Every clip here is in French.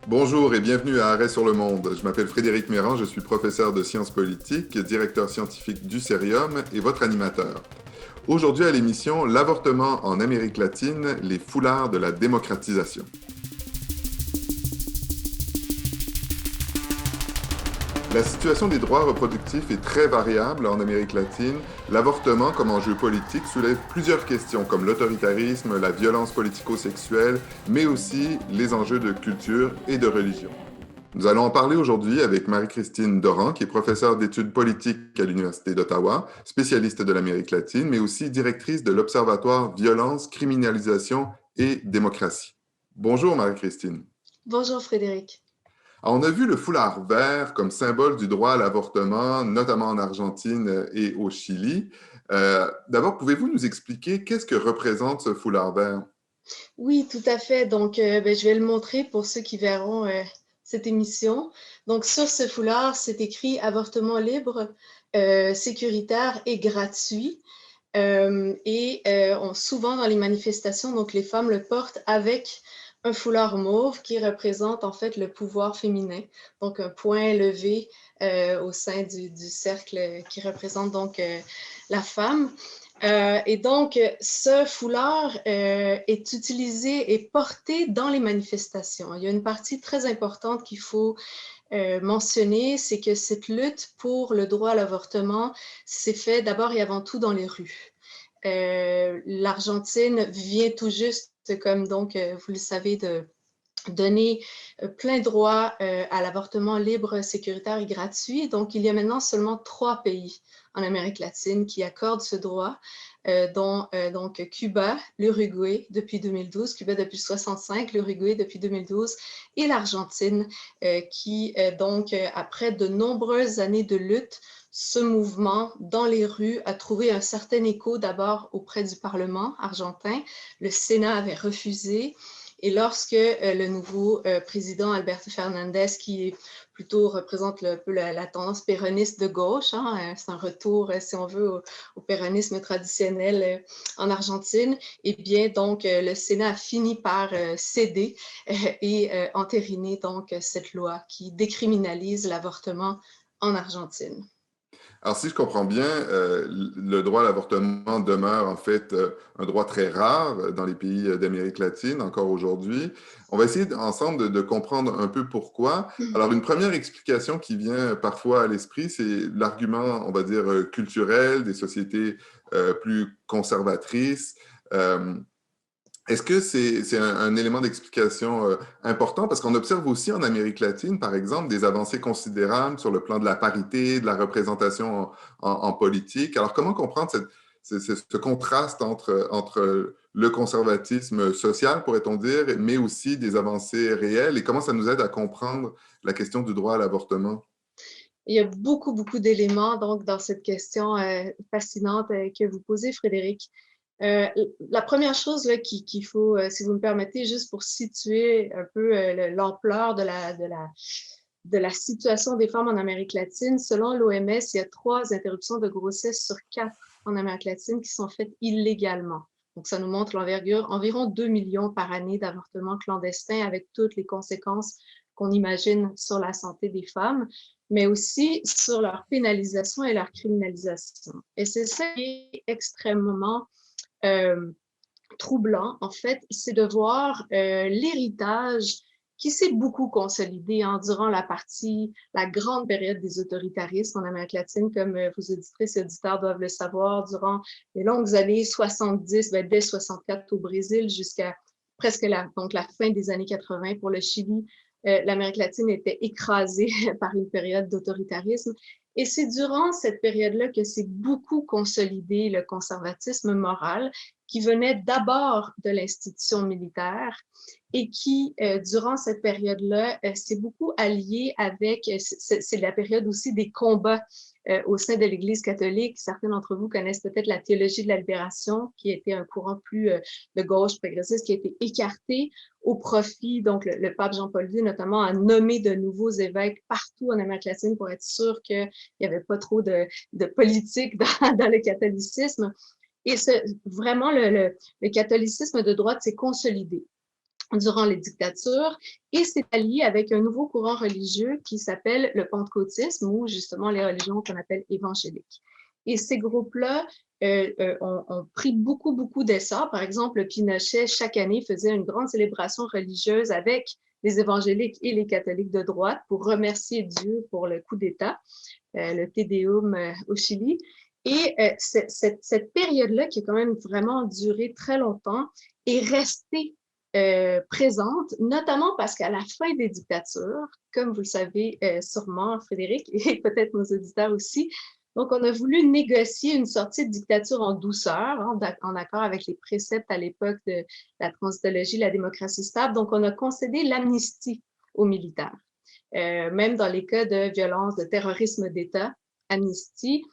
Bonjour et bienvenue à Arrêt sur le monde. Je m'appelle Frédéric Méran, je suis professeur de sciences politiques, directeur scientifique du Cérium et votre animateur. Aujourd'hui à l'émission, l'avortement en Amérique latine, les foulards de la démocratisation. La situation des droits reproductifs est très variable en Amérique latine. L'avortement comme enjeu politique soulève plusieurs questions comme l'autoritarisme, la violence politico-sexuelle, mais aussi les enjeux de culture et de religion. Nous allons en parler aujourd'hui avec Marie-Christine Doran, qui est professeure d'études politiques à l'Université d'Ottawa, spécialiste de l'Amérique latine, mais aussi directrice de l'Observatoire Violence, Criminalisation et Démocratie. Bonjour Marie-Christine. Bonjour Frédéric. Alors, on a vu le foulard vert comme symbole du droit à l'avortement, notamment en Argentine et au Chili. D'abord, pouvez-vous nous expliquer qu'est-ce que représente ce foulard vert? Oui, tout à fait. Donc, je vais le montrer pour ceux qui verront cette émission. Donc, sur ce foulard, c'est écrit avortement libre, sécuritaire et gratuit. Souvent dans les manifestations, donc les femmes le portent avec un foulard mauve qui représente en fait le pouvoir féminin. Donc, un point levé au sein du cercle qui représente donc la femme. Ce foulard est utilisé et porté dans les manifestations. Il y a une partie très importante qu'il faut mentionner, c'est que cette lutte pour le droit à l'avortement s'est fait d'abord et avant tout dans les rues. L'Argentine vient tout juste, comme donc vous le savez, de donner plein droit à l'avortement libre, sécuritaire et gratuit. Donc, il y a maintenant seulement 3 pays en Amérique latine qui accordent ce droit, dont donc Cuba, l'Uruguay depuis 2012, Cuba depuis 65, l'Uruguay depuis 2012 et l'Argentine après de nombreuses années de lutte, ce mouvement dans les rues a trouvé un certain écho d'abord auprès du Parlement argentin. Le Sénat avait refusé. Et lorsque le nouveau président Alberto Fernandez, qui plutôt représente un peu la tendance péroniste de gauche, c'est un retour, si on veut, au péronisme traditionnel en Argentine, et bien donc le Sénat a fini par céder et entériner donc cette loi qui décriminalise l'avortement en Argentine. Alors, si je comprends bien, le droit à l'avortement demeure en fait un droit très rare dans les pays d'Amérique latine encore aujourd'hui. On va essayer ensemble de comprendre un peu pourquoi. Alors, une première explication qui vient parfois à l'esprit, c'est l'argument, on va dire, culturel des sociétés plus conservatrices. Euh, Est-ce que c'est un élément d'explication important? Parce qu'on observe aussi en Amérique latine, par exemple, des avancées considérables sur le plan de la parité, de la représentation en politique. Alors, comment comprendre ce contraste entre le conservatisme social, pourrait-on dire, mais aussi des avancées réelles, et comment ça nous aide à comprendre la question du droit à l'avortement? Il y a beaucoup, beaucoup d'éléments donc dans cette question fascinante que vous posez, Frédéric. Euh, la première chose là, qu'il faut, si vous me permettez, juste pour situer un peu l'ampleur de la situation des femmes en Amérique latine, selon l'OMS, il y a 3 interruptions de grossesse sur 4 en Amérique latine qui sont faites illégalement. Donc, ça nous montre l'envergure, environ 2 millions par année d'avortements clandestins avec toutes les conséquences qu'on imagine sur la santé des femmes, mais aussi sur leur pénalisation et leur criminalisation. Et c'est ça qui est extrêmement euh, troublant, en fait, c'est de voir l'héritage qui s'est beaucoup consolidé durant la grande période des autoritarismes en Amérique latine, comme vos auditrices et auditeurs doivent le savoir, durant les longues années 70, dès 64 au Brésil jusqu'à presque donc la fin des années 80 pour le Chili. L'Amérique latine était écrasée par une période d'autoritarisme. Et c'est durant cette période-là que s'est beaucoup consolidé le conservatisme moral qui venait d'abord de l'institution militaire et qui, durant cette période-là, s'est beaucoup allié avec, c'est la période aussi des combats au sein de l'Église catholique. Certains d'entre vous connaissent peut-être la théologie de la libération, qui était un courant plus de gauche progressiste, qui a été écarté au profit, donc le pape Jean-Paul II notamment a nommé de nouveaux évêques partout en Amérique latine pour être sûr qu'il n'y avait pas trop de politique dans le catholicisme. Et vraiment, le catholicisme de droite s'est consolidé. durant les dictatures et s'est allié avec un nouveau courant religieux qui s'appelle le pentecôtisme ou justement les religions qu'on appelle évangéliques. Et ces groupes-là ont pris beaucoup d'essor. Par exemple, Pinochet, chaque année, faisait une grande célébration religieuse avec les évangéliques et les catholiques de droite pour remercier Dieu pour le coup d'État, le Te Deum au Chili. Et cette période-là, qui a quand même vraiment duré très longtemps, est restée présente, notamment parce qu'à la fin des dictatures, comme vous le savez sûrement, Frédéric, et peut-être nos auditeurs aussi, donc on a voulu négocier une sortie de dictature en douceur, hein, en accord avec les préceptes à l'époque de la transitologie, la démocratie stable. Donc on a concédé l'amnistie aux militaires. Même dans les cas de violence, de terrorisme d'État, amnistie,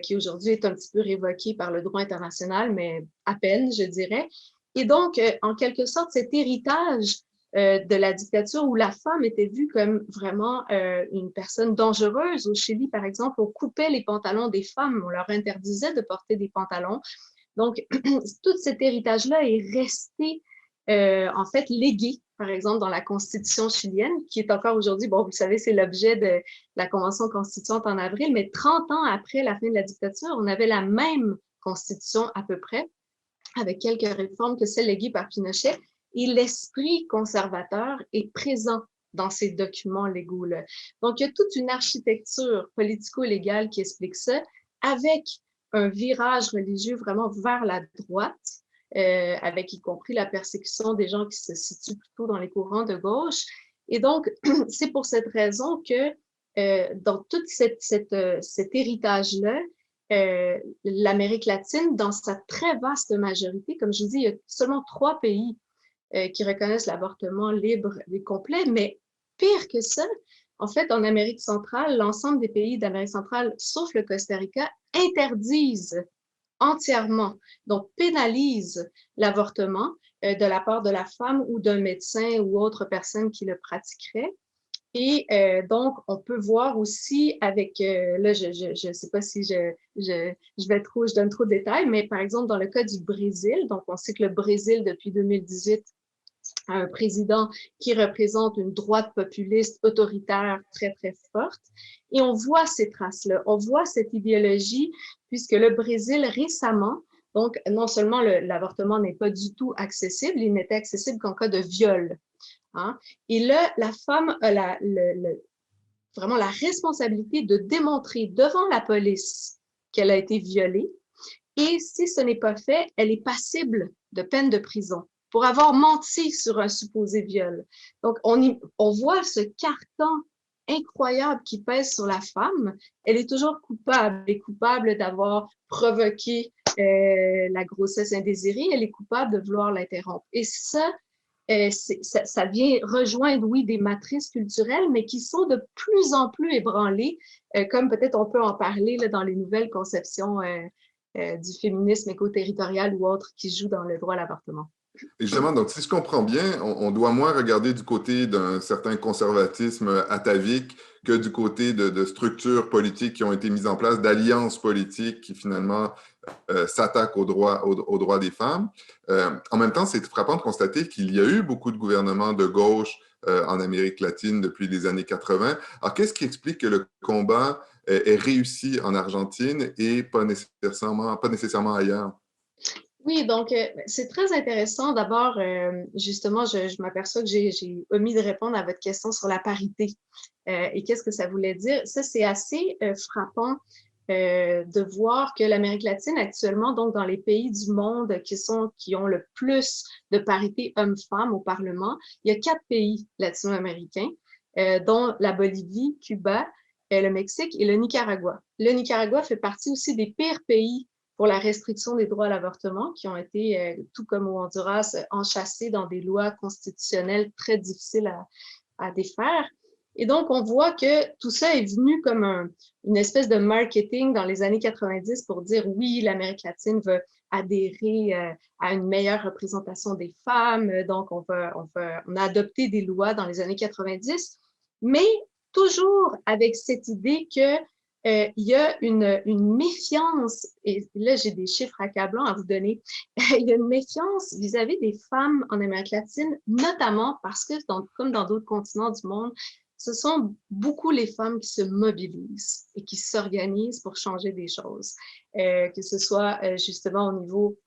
qui aujourd'hui est un petit peu révoquée par le droit international, mais à peine, je dirais. Et donc, en quelque sorte, cet héritage de la dictature où la femme était vue comme vraiment une personne dangereuse. Au Chili, par exemple, on coupait les pantalons des femmes, on leur interdisait de porter des pantalons. Donc, tout cet héritage-là est resté en fait légué, par exemple, dans la Constitution chilienne, qui est encore aujourd'hui, bon, vous le savez, c'est l'objet de la Convention constituante en avril, mais 30 ans après la fin de la dictature, on avait la même Constitution à peu près, avec quelques réformes que celles léguées par Pinochet, et l'esprit conservateur est présent dans ces documents légaux-là. Donc, il y a toute une architecture politico-légale qui explique ça, avec un virage religieux vraiment vers la droite, avec y compris la persécution des gens qui se situent plutôt dans les courants de gauche. Et donc, c'est pour cette raison que dans tout cet héritage-là, l'Amérique latine, dans sa très vaste majorité, comme je vous dis, il y a seulement 3 pays qui reconnaissent l'avortement libre et complet, mais pire que ça, en fait, en Amérique centrale, l'ensemble des pays d'Amérique centrale, sauf le Costa Rica, interdisent entièrement, donc pénalisent l'avortement de la part de la femme ou d'un médecin ou autre personne qui le pratiquerait. Et donc, on peut voir aussi avec, là, je sais pas si je donne trop de détails, mais par exemple, dans le cas du Brésil, donc on sait que le Brésil, depuis 2018, a un président qui représente une droite populiste autoritaire très forte. Et on voit ces traces-là, on voit cette idéologie, puisque le Brésil récemment, donc non seulement l'avortement n'est pas du tout accessible, il n'était accessible qu'en cas de viol. Hein? Et là, la femme a vraiment la responsabilité de démontrer devant la police qu'elle a été violée. Et si ce n'est pas fait, elle est passible de peine de prison pour avoir menti sur un supposé viol. Donc, on voit ce carcan incroyable qui pèse sur la femme. Elle est toujours coupable. Elle est coupable d'avoir provoqué la grossesse indésirée. Elle est coupable de vouloir l'interrompre. Et ça, ça vient rejoindre, oui, des matrices culturelles, mais qui sont de plus en plus ébranlées, comme peut-être on peut en parler là, dans les nouvelles conceptions du féminisme éco-territorial ou autres qui jouent dans le droit à l'avortement. Et justement, donc, si je comprends bien, on doit moins regarder du côté d'un certain conservatisme atavique que du côté de structures politiques qui ont été mises en place, d'alliances politiques qui finalement s'attaquent aux droits des femmes. En même temps, c'est frappant de constater qu'il y a eu beaucoup de gouvernements de gauche en Amérique latine depuis les années 80. Alors, qu'est-ce qui explique que le combat est réussi en Argentine et pas nécessairement ailleurs? Oui, donc c'est très intéressant. D'abord, justement, je m'aperçois que j'ai omis de répondre à votre question sur la parité et qu'est-ce que ça voulait dire. Ça, c'est assez frappant de voir que l'Amérique latine actuellement, donc dans les pays du monde qui ont le plus de parité hommes-femmes au Parlement, il y a 4 pays latino-américains, dont la Bolivie, Cuba, le Mexique et le Nicaragua. Le Nicaragua fait partie aussi des pires pays pour la restriction des droits à l'avortement, qui ont été, tout comme au Honduras, enchâssés dans des lois constitutionnelles très difficiles à défaire. Et donc, on voit que tout ça est venu comme une espèce de marketing dans les années 90 pour dire oui, l'Amérique latine veut adhérer à une meilleure représentation des femmes. Donc, on a adopté des lois dans les années 90, mais toujours avec cette idée que il y a une méfiance, et là j'ai des chiffres accablants à vous donner, il y a une méfiance vis-à-vis des femmes en Amérique latine, notamment parce que, comme dans d'autres continents du monde, ce sont beaucoup les femmes qui se mobilisent et qui s'organisent pour changer des choses, que ce soit justement au niveau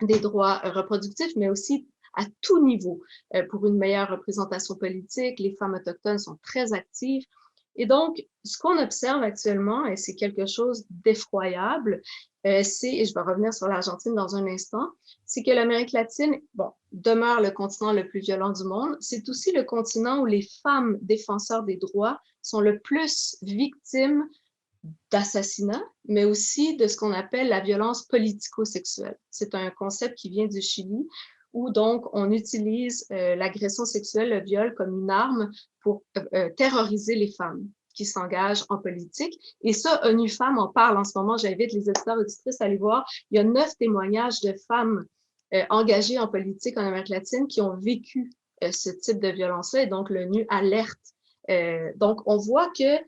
des droits reproductifs, mais aussi à tout niveau. Pour une meilleure représentation politique, les femmes autochtones sont très actives. Et donc, ce qu'on observe actuellement, et c'est quelque chose d'effroyable, et je vais revenir sur l'Argentine dans un instant, c'est que l'Amérique latine, bon, demeure le continent le plus violent du monde. C'est aussi le continent où les femmes défenseurs des droits sont le plus victimes d'assassinat, mais aussi de ce qu'on appelle la violence politico-sexuelle. C'est un concept qui vient du Chili, où donc on utilise l'agression sexuelle, le viol, comme une arme pour terroriser les femmes qui s'engagent en politique. Et ça, ONU Femmes en parle en ce moment. J'invite les auditeurs et auditrices à aller voir. Il y a 9 témoignages de femmes engagées en politique en Amérique latine qui ont vécu ce type de violence-là, et donc l'ONU alerte. Donc, on voit que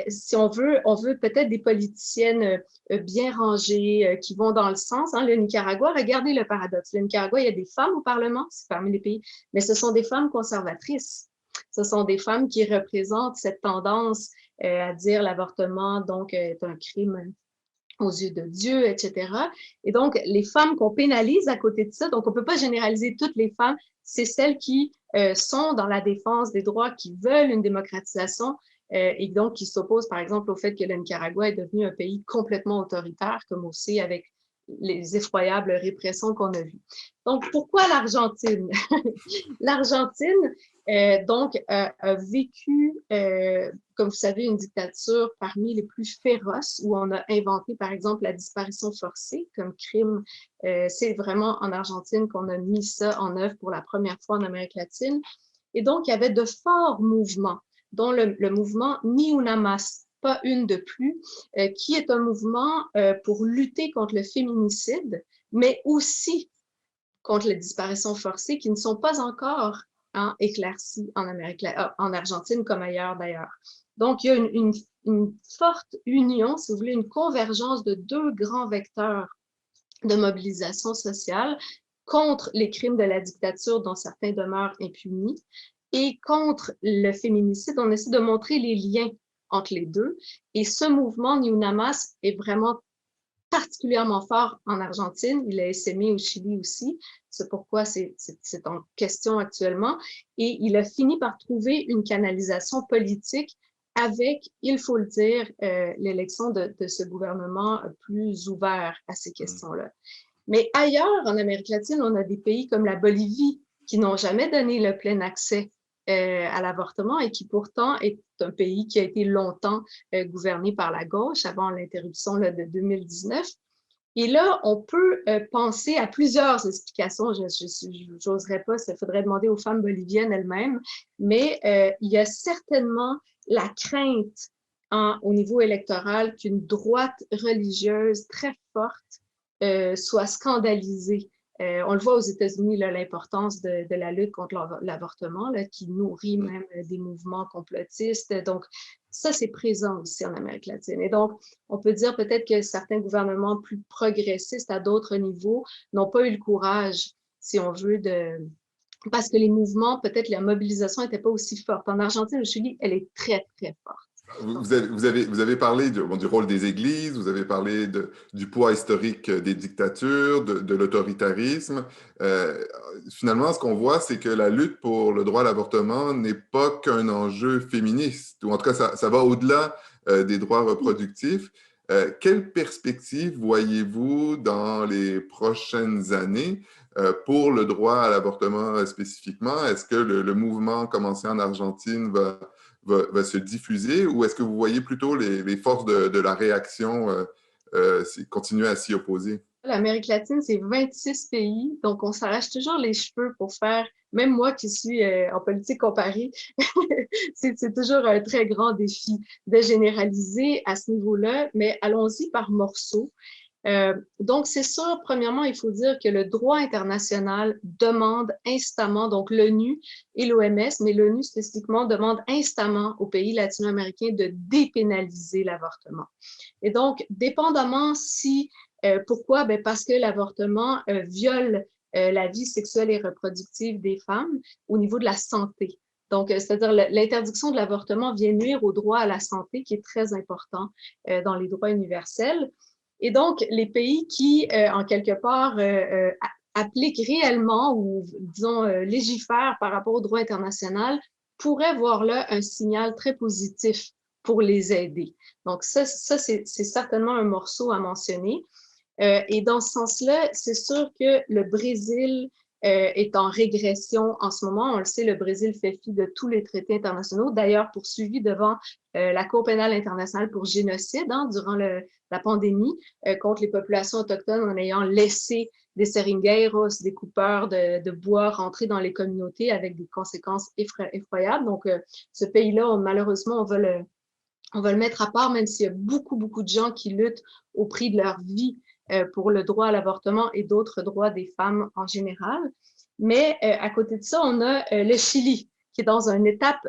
si on veut peut-être des politiciennes bien rangées, qui vont dans le sens. Hein, le Nicaragua, regardez le paradoxe. Le Nicaragua, il y a des femmes au Parlement, c'est parmi les pays, mais ce sont des femmes conservatrices. Ce sont des femmes qui représentent cette tendance à dire l'avortement donc est un crime aux yeux de Dieu, etc. Et donc, les femmes qu'on pénalise à côté de ça, donc on ne peut pas généraliser toutes les femmes, c'est celles qui sont dans la défense des droits, qui veulent une démocratisation, et donc qui s'opposent, par exemple, au fait que le Nicaragua est devenu un pays complètement autoritaire, comme aussi avec les effroyables répressions qu'on a vues. Donc, pourquoi l'Argentine? L'Argentine, donc, a vécu, comme vous savez, une dictature parmi les plus féroces, où on a inventé, par exemple, la disparition forcée comme crime. C'est vraiment en Argentine qu'on a mis ça en œuvre pour la première fois en Amérique latine. Et donc, il y avait de forts mouvements, dont le mouvement Ni Una Más, pas une de plus, qui est un mouvement pour lutter contre le féminicide, mais aussi contre les disparitions forcées qui ne sont pas encore éclaircies en Argentine comme ailleurs d'ailleurs. Donc, il y a une forte union, si vous voulez, une convergence de 2 grands vecteurs de mobilisation sociale contre les crimes de la dictature dont certains demeurent impunis et contre le féminicide. On essaie de montrer les liens entre les deux. Et ce mouvement Ni Una Más est vraiment particulièrement fort en Argentine. Il a essaimé au Chili aussi. C'est pourquoi c'est en question actuellement. Et il a fini par trouver une canalisation politique avec, il faut le dire, l'élection de ce gouvernement plus ouvert à ces questions-là. Mais ailleurs, en Amérique latine, on a des pays comme la Bolivie qui n'ont jamais donné le plein accès à l'avortement et qui pourtant est un pays qui a été longtemps gouverné par la gauche avant l'interruption de 2019. Et là, on peut penser à plusieurs explications. Je n'oserais pas, il faudrait demander aux femmes boliviennes elles-mêmes, mais il y a certainement la crainte au niveau électoral qu'une droite religieuse très forte soit scandalisée. On le voit aux États-Unis, l'importance de la lutte contre l'avortement, qui nourrit même des mouvements complotistes. Donc, ça, c'est présent aussi en Amérique latine. Et donc, on peut dire peut-être que certains gouvernements plus progressistes à d'autres niveaux n'ont pas eu le courage, si on veut, parce que les mouvements, peut-être la mobilisation n'était pas aussi forte. En Argentine, au Chili, elle est très, très forte. Vous avez parlé du rôle des églises, vous avez parlé du poids historique des dictatures, de l'autoritarisme. Finalement, ce qu'on voit, c'est que la lutte pour le droit à l'avortement n'est pas qu'un enjeu féministe, ou en tout cas, ça va au-delà des droits reproductifs. Quelle perspective voyez-vous dans les prochaines années pour le droit à l'avortement spécifiquement? Est-ce que le mouvement commencé en Argentine va se diffuser, ou est-ce que vous voyez plutôt les forces de la réaction continuer à s'y opposer? L'Amérique latine, c'est 26 pays, donc on s'arrache toujours les cheveux pour faire, même moi qui suis en politique comparée, c'est toujours un très grand défi de généraliser à ce niveau-là, mais allons-y par morceaux. Donc, c'est sûr, premièrement, il faut dire que le droit international demande instamment, donc l'ONU et l'OMS, mais l'ONU spécifiquement demande instamment aux pays latino-américains de dépénaliser l'avortement. Et donc, dépendamment si, pourquoi? Ben parce que l'avortement viole la vie sexuelle et reproductive des femmes au niveau de la santé. Donc, c'est-à-dire l'interdiction de l'avortement vient nuire au droit à la santé, qui est très important dans les droits universels. Et donc, les pays qui, en quelque part, appliquent réellement ou, disons, légifèrent par rapport au droit international pourraient voir là un signal très positif pour les aider. Donc, ça c'est certainement un morceau à mentionner. Et dans ce sens-là, c'est sûr que le Brésil est en régression en ce moment. On le sait, le Brésil fait fi de tous les traités internationaux, d'ailleurs poursuivi devant la Cour pénale internationale pour génocide durant la pandémie contre les populations autochtones en ayant laissé des seringueiros, des coupeurs de bois rentrer dans les communautés avec des conséquences effroyables. Donc, ce pays-là, malheureusement, on va le mettre à part, même s'il y a beaucoup, beaucoup de gens qui luttent au prix de leur vie pour le droit à l'avortement et d'autres droits des femmes en général. Mais à côté de ça, on a le Chili, qui est dans une étape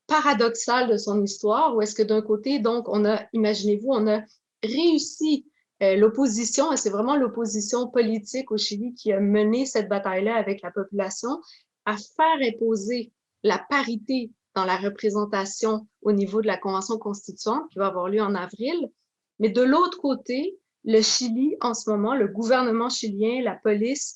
paradoxale de son histoire, où est-ce que d'un côté, donc, imaginez-vous, on a réussi l'opposition, et c'est vraiment l'opposition politique au Chili qui a mené cette bataille-là avec la population, à faire imposer la parité dans la représentation au niveau de la Convention constituante qui va avoir lieu en avril. Mais de l'autre côté, le Chili, en ce moment, le gouvernement chilien, la police,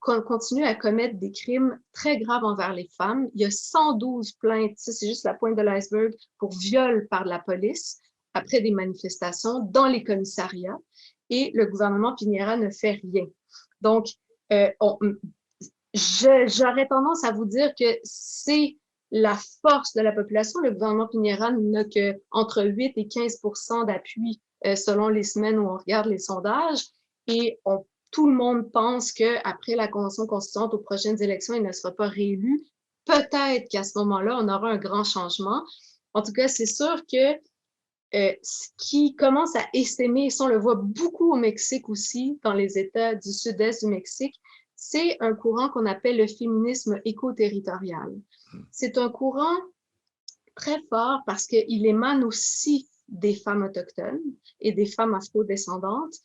continue à commettre des crimes très graves envers les femmes. Il y a 112 plaintes, ça c'est juste la pointe de l'iceberg, pour viol par la police après des manifestations dans les commissariats et le gouvernement Piñera ne fait rien. Donc, j'aurais tendance à vous dire que c'est la force de la population. Le gouvernement Piñera n'a qu'entre 8 et 15% d'appui selon les semaines où on regarde les sondages. Et tout le monde pense qu'après la Convention constituante, aux prochaines élections, il ne sera pas réélu. Peut-être qu'à ce moment-là, on aura un grand changement. En tout cas, c'est sûr que ce qui commence à essaimer, ça on le voit beaucoup au Mexique aussi, dans les États du sud-est du Mexique, c'est un courant qu'on appelle le féminisme éco-territorial. C'est un courant très fort parce qu'il émane aussi des femmes autochtones et des femmes afro-descendantes.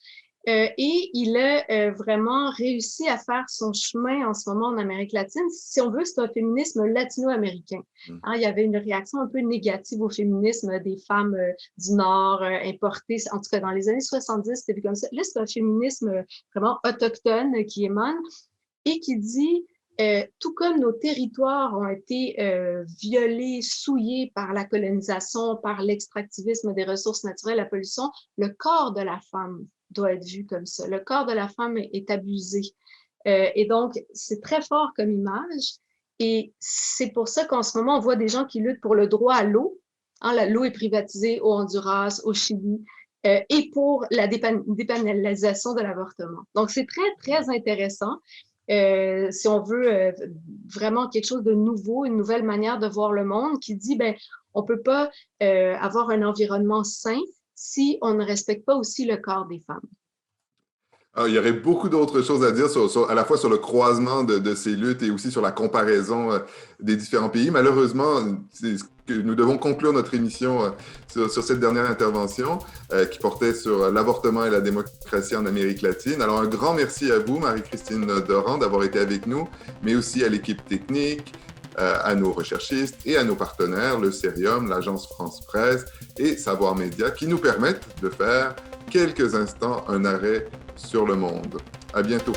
Et il a vraiment réussi à faire son chemin en ce moment en Amérique latine. Si on veut, c'est un féminisme latino-américain. Il y avait une réaction un peu négative au féminisme des femmes du Nord importées, en tout cas dans les années 70, c'était vu comme ça. Là, c'est un féminisme vraiment autochtone qui émane et qui dit tout comme nos territoires ont été violés, souillés par la colonisation, par l'extractivisme des ressources naturelles, la pollution, le corps de la femme doit être vu comme ça. Le corps de la femme est abusé. Et donc, c'est très fort comme image. Et c'est pour ça qu'en ce moment, on voit des gens qui luttent pour le droit à l'eau. L'eau est privatisée au Honduras, au Chili, et pour la dépénalisation de l'avortement. Donc, c'est très, très intéressant. Si on veut vraiment quelque chose de nouveau, une nouvelle manière de voir le monde qui dit, ben, on peut pas avoir un environnement sain si on ne respecte pas aussi le corps des femmes. Alors, il y aurait beaucoup d'autres choses à dire à la fois sur le croisement de ces luttes et aussi sur la comparaison des différents pays. Malheureusement, nous devons conclure notre émission sur cette dernière intervention qui portait sur l'avortement et la démocratie en Amérique latine. Alors, un grand merci à vous, Marie-Christine Doran, d'avoir été avec nous, mais aussi à l'équipe technique, à nos recherchistes et à nos partenaires, le Cerium, l'Agence France Presse et Savoir Média, qui nous permettent de faire quelques instants un arrêt sur le monde. À bientôt.